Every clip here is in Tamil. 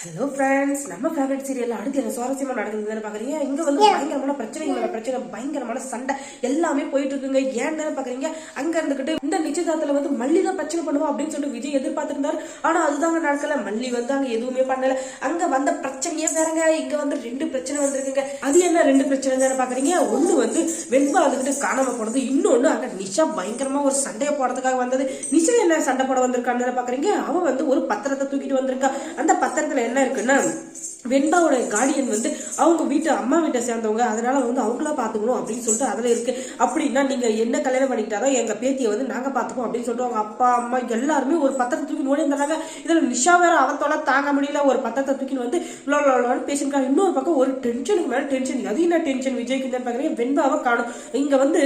ஹலோ ஃப்ரெண்ட்ஸ், நம்ம ஃபேவரட் சீரியல் அடுத்து என்ன சுவாரஸ்யமா நடக்குதுன்னு பாக்குறீங்க. இங்க வந்து பயங்கரமான பிரச்சனை, பயங்கரமான சண்டை எல்லாமே போயிட்டு இருக்குங்க. ஏன்னு பாக்குறீங்க, அங்க இருந்துகிட்டு இந்த நிச்சயதார்த்தத்துல வந்து மல்லி தான் பிரச்சனை பண்ணுவோம் அப்படின்னு சொல்லிட்டு விஜய் எதிர்பார்த்திருந்தாரு. ஆனா அதுதாங்க நடக்கல. மல்லி வந்து அங்க எதுவுமே பண்ணல. அங்க வந்த பிரச்சனையே வேறங்க. இங்க வந்து 2 பிரச்சனை வந்திருக்குங்க. அது என்ன 2 பிரச்சனை பாக்குறீங்க. ஒண்ணு வந்து வெண்பா வந்துகிட்டு காணாம போனது, இன்னொன்னு அங்க நிஷா பயங்கரமா ஒரு சண்டையை போடுறதுக்காக வந்தது. நிஷா என்ன சண்டை போட வந்திருக்கான்னு பாக்குறீங்க. அவன் வந்து ஒரு பத்திரத்தை தூக்கிட்டு வந்திருக்கா. அந்த பத்திரத்துல என்ன இருக்குன்னா, வெண்பாவோட கார்டியன் வந்து அவங்க வீட்டு அம்மா வீட்டை சேர்ந்தவங்க, அதனால வந்து அவங்களா பாத்துக்கணும் அப்படின்னு சொல்லிட்டு அதுல இருக்கு. அப்படின்னா நீங்க என்ன கல்யாணம் பண்ணிக்கிட்டாரோ எங்க பேத்தியை வந்து நாங்க பாத்துப்போம் அப்படின்னு சொல்லிட்டு அவங்க அப்பா அம்மா எல்லாருமே ஒரு பத்திரத்தை தூக்கி ஓடி இருந்தாங்க. இதுல நிஷா வேற அவத்தோட தாங்க முடியல, ஒரு பத்திரத்தை தூக்கின்னு வந்து பேசிருக்காங்க. இன்னொரு பக்கம் ஒரு டென்ஷனுக்கு மேல டென்ஷன். அது என்ன டென்ஷன் விஜய்க்கு தான் பாக்குறீங்க. வெண்பாவை காணும். இங்க வந்து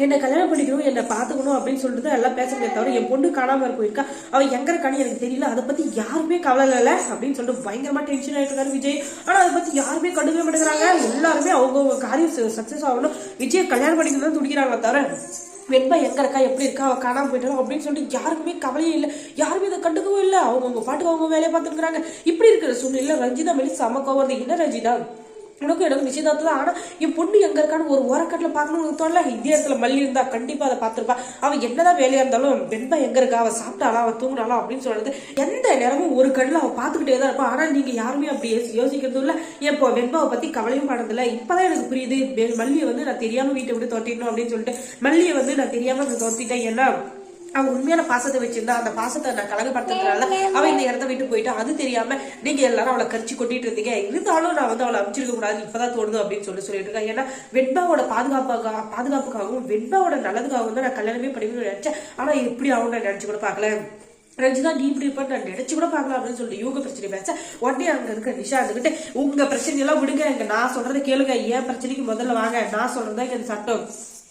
என்னை கல்யாணம் பண்ணிக்கணும், என்னை பாத்துக்கணும் அப்படின்னு சொல்லிட்டு எல்லாம் பேசுறதே தவிர என் பொண்ணு காணாம போயிருக்கா, அவன் எங்க இருக்கான்னு எனக்கு தெரியல, அதை பத்தி யாருமே கவலை இல்ல அப்படின்னு சொல்லிட்டு பயங்கரமா டென்ஷன் ஆயிட்டு இருக்காரு விஜய். ஆனா அதை பத்தி யாருமே கண்டுக்கவே மாட்டேங்கிறாங்க. எல்லாருமே அவங்க காரியம் சக்சஸ் ஆகணும், விஜய் கல்யாணம் பண்ணிக்கணும் தான் துடிக்கிறாங்க தவிர வெண்பா எங்க இருக்கா, எப்படி இருக்கா, அவ காணாம போயிட்டாலும் அப்படின்னு சொல்லிட்டு யாருக்குமே கவலையே இல்லை. யாருமே இதை கண்டுக்கவும் இல்லை. அவங்க பாட்டுக்கு அவங்க வேலையை பார்த்துக்கிறாங்க. இப்படி இருக்கிற சூழ்நிலை ரஞ்சிதா மேலே சமக்கம் வருது. என்ன ரஞ்சிதா, எனக்கு நிச்சயதார்த்தம் தான். ஆனா என் பொண்ணு எங்க இருக்கான்னு ஒரு ஓரக்கட்டுல பாக்கணும்னு தோணல. இதே இடத்துல மல்லி இருந்தா கண்டிப்பா அதை பார்த்திருப்பா. அவன் என்னதான் வேலையா இருந்தாலும் வெண்பா எங்க இருக்கா, அவ சாப்பிட்டாளா, அவ தூங்கினாலும் அப்படின்னு சொல்றது எந்த நேரமும் ஒரு கண்ணுல அவ பாத்துக்கிட்டே தான் இருப்பா. ஆனா நீங்க யாருமே அப்படி யோசிக்கிறதும் இல்ல. இப்போ வெண்பாவை பத்தி கவலையும் படுறதில்ல. இப்பதான் எனக்கு புரியுது, மல்லியை வந்து நான் தெரியாம வீட்டை விட்டு தோட்டிடணும் அப்படின்னு சொல்லிட்டு மல்லியை வந்து நான் தெரியாம தோட்டிட்டேன். ஏன்னா அவன் உண்மையான பாசத்தை வச்சிருந்தா அந்த பாசத்தை நான் கலகப்படுத்துறதுனால அவன் இந்த இடத்த விட்டு போயிட்டா. அது தெரியாம நீங்க எல்லாரும் அவளை கரிச்சு கொட்டிட்டு இருந்தீங்க. இருந்தாலும் நான் வந்து அவளை அமைச்சிருக்க கூடாது, இப்பதான் தோணுது அப்படின்னு சொல்லிட்டு இருக்கேன். ஏன்னா வெண்பாவோட பாதுகாப்புக்காகவும் வெண்பாவோட நல்லதுக்காகவும் தான் நான் கல்யாணமே பண்ணிக்கணும்னு நினைச்சேன். ஆனா எப்படி அவன் நான் நினைச்சு கூட பாக்கல. ரஞ்சிதா நீ இப்படி இருப்ப நான் நினைச்சு கூட பாக்கலாம் அப்படின்னு சொல்லிட்டு இவங்க பிரச்சனை பேச உடனே அங்க இருக்க நிஷா இருந்துகிட்டு உங்க பிரச்சனை எல்லாம் விடுங்க, எங்க நான் சொல்றதை கேளுங்க, ஏன் பிரச்சனைக்கு முதல்ல வாங்க, நான் சொல்றதா இங்க சட்டம்.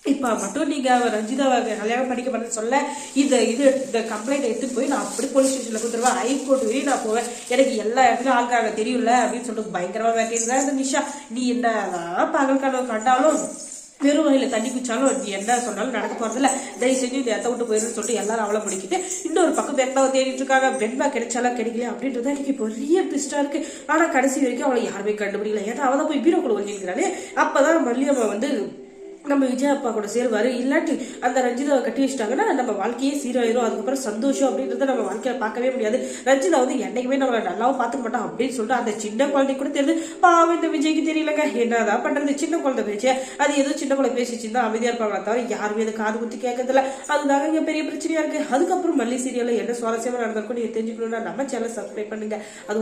இப்ப மட்டும் நீங்க ரஞ்சிதாவை கல்யாணம் பண்ணிக்க பண்ண சொல்ல இந்த கம்ப்ளைண்ட் எடுத்து போய் நான் அப்படி போலீஸ் ஸ்டேஷன்ல கொடுத்துருவேன், ஹைகோர்ட் வரையும் நான் போவேன், எனக்கு எல்லா இடத்துலயும் ஆள்காங்க தெரியும்ல அப்படின்னு சொல்லிட்டு பயங்கரமா வேட்டியிருந்தா இந்த நிஷா. நீ என்னதான் பகல் கனவு கண்டாலும் வெறும் வகையில தண்ணி குச்சாலும் நீ என்ன சொன்னாலும் நடக்க போறதில்ல, தயவு செஞ்சு இந்த இடத்த விட்டு போயிருன்னு சொல்லிட்டு எல்லாரும் அவளை முடிக்கிட்டு இன்னொரு பக்கம் வெண்பாவை தேடிட்டு இருக்காங்க. வெண்பா கிடைச்சாலும் கிடைக்கல அப்படின்றத எனக்கு பெரிய ட்விஸ்டா இருக்கு. ஆனா கடைசி வரைக்கும் அவளை யாருமே கண்டுபிடிக்கல. ஏன்னா அவதான் போய் பீரோ கூட ஒழிஞ்சிருக்கிறாளே. அப்பதான் மல்லியம்மா வந்து நம்ம விஜய் அப்பா கூட சேர்வாரு. இல்லாட்டி அந்த ரஞ்சிதாவை கட்டி வச்சுட்டாங்கன்னா நம்ம வாழ்க்கையே சீராயிரும், அதுக்கப்புறம் சந்தோஷம் அப்படின்றத நம்ம வாழ்க்கையில பார்க்கவே முடியாது. ரஞ்சிதா வந்து என்னைக்குமே நம்மளை நல்லாவும் பார்த்துக்க மாட்டோம் அப்படின்னு சொல்லிட்டு அந்த சின்ன குழந்தை கூட தெரியுது. பாவம் இந்த விஜய்க்கு தெரியலங்க என்னதான் பண்றது. சின்ன குழந்தை பேச்சு அது ஏதோ சின்ன குழந்தை பேசிச்சுன்னா அமைதியா இருப்பாங்க தவிர யாருமே அதை காது குத்தி கேட்கறதில்ல. அதுதாங்க இங்க பெரிய பிரச்சனையா இருக்கு. அதுக்கப்புறம் மல்லி சீரியல்ல என்ன சுவாரஸ்யமா நடந்திருக்கும் நீங்க தெரிஞ்சுக்கணும்னா நம்ம சேனல் சப்ஸ்கிரைப் பண்ணுங்க. அது